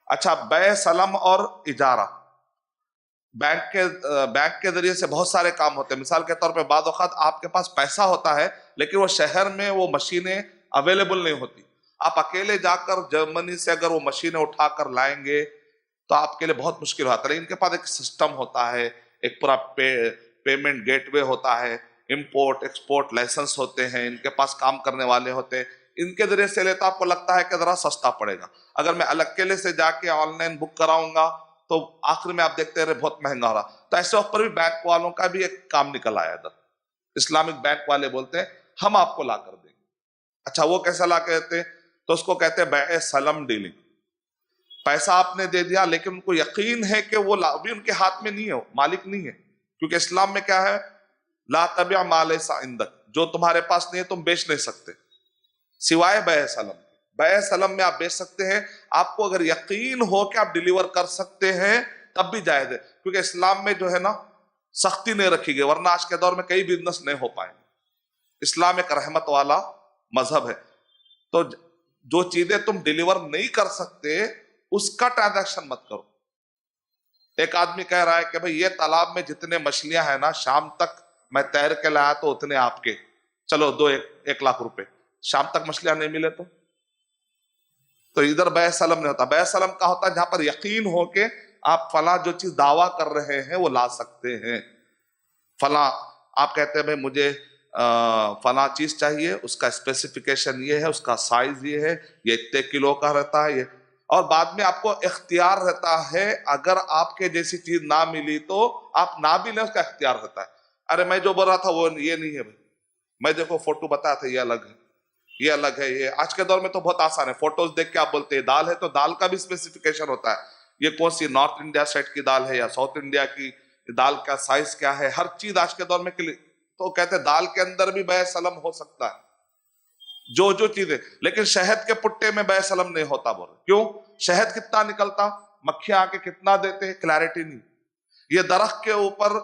اچھا، بے سلم اور اجارہ، بینک کے ذریعے سے بہت سارے کام ہوتے ہیں. مثال کے طور پہ بعض اوقات آپ کے پاس پیسہ ہوتا ہے لیکن وہ شہر میں وہ مشینیں اویلیبل نہیں ہوتی. آپ اکیلے جا کر جرمنی سے اگر وہ مشینیں اٹھا کر لائیں گے تو آپ کے لیے بہت مشکل ہوتا ہے. لیکن ان کے پاس ایک سسٹم ہوتا ہے، ایک پورا پیمنٹ گیٹ وے ہوتا ہے، امپورٹ ایکسپورٹ لائسنس ہوتے ہیں، ان کے پاس کام کرنے والے ہوتے ہیں. ان کے ذریعے سے لیتا آپ کو لگتا ہے کہ ذرا سستا پڑے گا. اگر میں اکیلے سے جا کے آن لائن بک کراؤں گا تو آخر میں آپ دیکھتے رہے بہت مہنگا ہو رہا. تو ایسے وقت پر بھی بینک والوں کا بھی ایک کام نکل آیا ادھر. اسلامک بینک والے بولتے ہیں ہم آپ کو لا کر دیں گے. اچھا وہ کیسا لا کے دیتے ہیں؟ تو اس کو کہتے ہیں بیع سلم ڈیلنگ. پیسہ آپ نے دے دیا لیکن ان کو یقین ہے کہ وہ ابھی ان کے ہاتھ میں نہیں ہے، مالک نہیں ہے. کیونکہ اسلام میں کیا ہے؟ لا تبع ما لیس عندک، جو تمہارے پاس نہیں ہے تم بیچ نہیں سکتے سوائے بیع سلم. بیع سلم میں آپ بیچ سکتے ہیں. آپ کو اگر یقین ہو کہ آپ ڈیلیور کر سکتے ہیں تب بھی جائز ہے. کیونکہ اسلام میں جو ہے نا سختی نہیں رکھی گئی، ورنہ آج کے دور میں کئی بزنس نہیں ہو پائیں. اسلام ایک رحمت والا مذہب ہے. تو جو چیزیں تم ڈیلیور نہیں کر سکتے اس کا ٹرانزیکشن مت کرو. ایک آدمی کہہ رہا ہے کہ بھئی یہ تالاب میں جتنے مچھلیاں ہیں نا شام تک میں تیر کے لایا تو اتنے آپ کے، چلو دو 1 لاکھ روپے. شام تک مچھلیاں نہیں ملے تو ادھر بیع سلم نہیں ہوتا. بیع سلم کا ہوتا ہے جہاں پر یقین ہو کہ آپ فلاں جو چیز دعویٰ کر رہے ہیں وہ لا سکتے ہیں. فلاں آپ کہتے ہیں بھئی مجھے فلاں چیز چاہیے، اس کا اسپیسیفیکیشن یہ ہے، اس کا سائز یہ ہے، یہ اتنے کلو کا رہتا ہے یہ. اور بعد میں آپ کو اختیار رہتا ہے، اگر آپ کے جیسی چیز نہ ملی تو آپ نہ بھی لیں، اس کا اختیار رہتا ہے. ارے میں جو بول رہا تھا وہ یہ نہیں ہے بھائی، میں دیکھو فوٹو بتایا تھا یہ الگ ہے، یہ الگ ہے. یہ آج کے دور میں تو بہت آسان ہے، فوٹوز دیکھ کے آپ بولتے ہیں دال ہے تو دال کا بھی اسپیسیفیکیشن ہوتا ہے. یہ کون سی نارتھ انڈیا سائڈ کی دال ہے یا ساؤتھ انڈیا کی دال کا سائز کیا ہے، ہر چیز آج کے دور میں تو کہتے ہیں دال کے اندر بھی بیع سلم ہو سکتا ہے، جو چیزیں. لیکن شہد کے پٹے میں بیع سلم نہیں ہوتا. بول کیوں؟ شہد کتنا نکلتا، مکھیاں آ کے کتنا دیتے، کلیرٹی نہیں. یہ درخت کے اوپر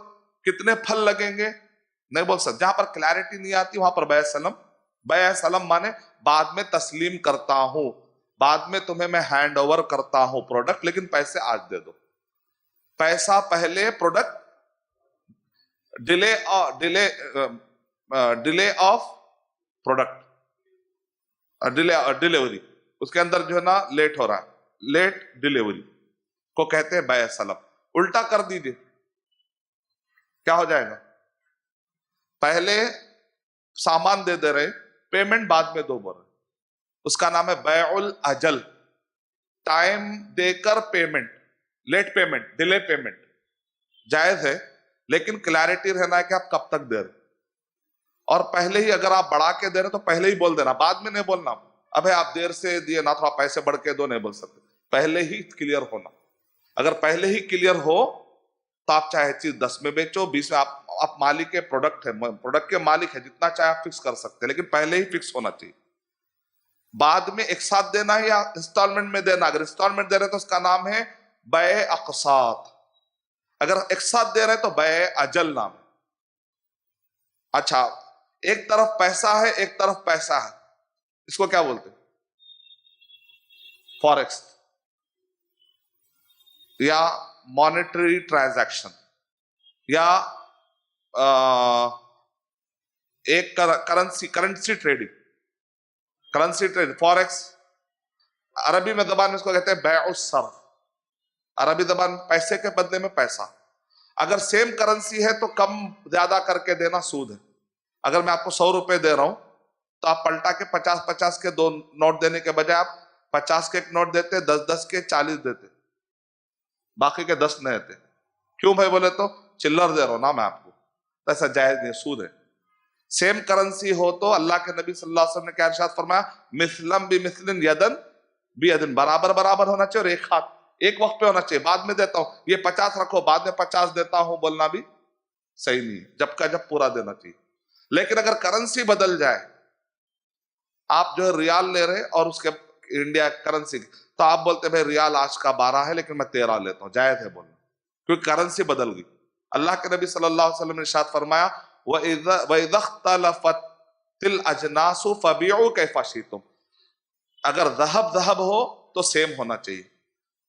کتنے پھل لگیں گے نہیں بول سکتے. جہاں پر کلیرٹی نہیں آتی وہاں پر بیع سلم مانے بعد میں تسلیم کرتا ہوں، بعد میں تمہیں میں ہینڈ اوور کرتا ہوں پروڈکٹ، لیکن پیسے آج دے دو. پیسہ پہلے، product delay of product, delivery اس کے اندر جو ہے نا لیٹ ہو رہا ہے، لیٹ ڈیلیوری کو کہتے ہیں بیع سلم. الٹا کر دیجئے کیا ہو جائے گا؟ پہلے سامان دے رہے، پیمنٹ بعد میں دو بول رہے، اس کا نام ہے بیع الاجل. ٹائم دے کر payment, late payment, delay payment جائز ہے، لیکن کلیرٹی رہنا ہے کہ آپ کب تک دے رہے. اور پہلے ہی اگر آپ بڑھا کے دے رہے تو پہلے ہی بول دینا، بعد میں نہیں بولنا ابھی آپ دیر سے دیے نا تھوڑا پیسے بڑھ کے دو، نہیں بول سکتے. پہلے ہی کلیئر ہونا. اگر پہلے ہی کلیئر ہو تو آپ چاہے چیز 10 میں بیچو، 20 میں، آپ مالک پروڈکٹ ہے، پروڈکٹ کے مالک ہے، جتنا چاہے آپ فکس کر سکتے، لیکن پہلے ہی فکس ہونا چاہیے. بعد میں ایک ساتھ دینا ہے یا انسٹالمنٹ میں دینا. اگر انسٹالمنٹ دے رہے تو اس کا نام ہے بیع اقساط. اگر ایک ساتھ دے رہے تو بیع اجل نام ہے. اچھا ایک طرف پیسہ ہے ایک طرف پیسہ ہے، اس کو کیا بولتے ہیں؟ فوریکس یا مانیٹری ٹرانزیکشن یا ایک کرنسی ٹریڈنگ. فوریکس عربی میں زبان میں اس کو کہتے ہیں بیع الصرف. عربی زبان پیسے کے بدلے میں پیسہ. اگر سیم کرنسی ہے تو کم زیادہ کر کے دینا سود ہے. اگر میں آپ کو 100 روپے دے رہا ہوں تو آپ پلٹا کے 50 کے 2 نوٹ دینے کے بجائے آپ 50 کے 1 نوٹ دیتے، 10 کے 40 دیتے، باقی کے 10 نہیں دیتے. کیوں بھائی بولے تو چلر دے رہا ہوں نا میں آپ کو، ایسا جائز نہیں، سود ہے. سیم کرنسی ہو تو اللہ کے نبی صلی اللہ علیہ وسلم نے کیا ارشاد فرمایا؟ مثلم بمثل یدن بیدن، برابر برابر ہونا چاہیے، اور ایک ہاتھ ایک وقت پہ ہونا چاہیے. بعد میں دیتا ہوں یہ 50 رکھو بعد میں 50 دیتا ہوں بولنا بھی صحیح نہیں ہے، جب کا جب پورا دینا چاہیے. لیکن اگر کرنسی بدل جائے، آپ جو ہے ریال لے رہے اور اس کے انڈیا کرنسی، تو آپ بولتے ہیں بھائی ریال آج کا 12 ہے لیکن میں 13 لیتا ہوں، جائز ہے بولنا، کیونکہ کرنسی بدل گئی. اللہ کے نبی صلی اللہ علیہ وسلم نے ارشاد فرمایا وَإِذَا اخْتَلَفَتِ الْأَجْنَاسُ فَبِيعُوا كَيْفَ شِئْتُمْ. اگر ذہب ہو تو سیم ہونا چاہیے،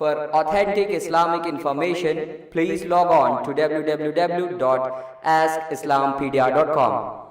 For authentic Islamic information, please log on to www.askislampedia.com.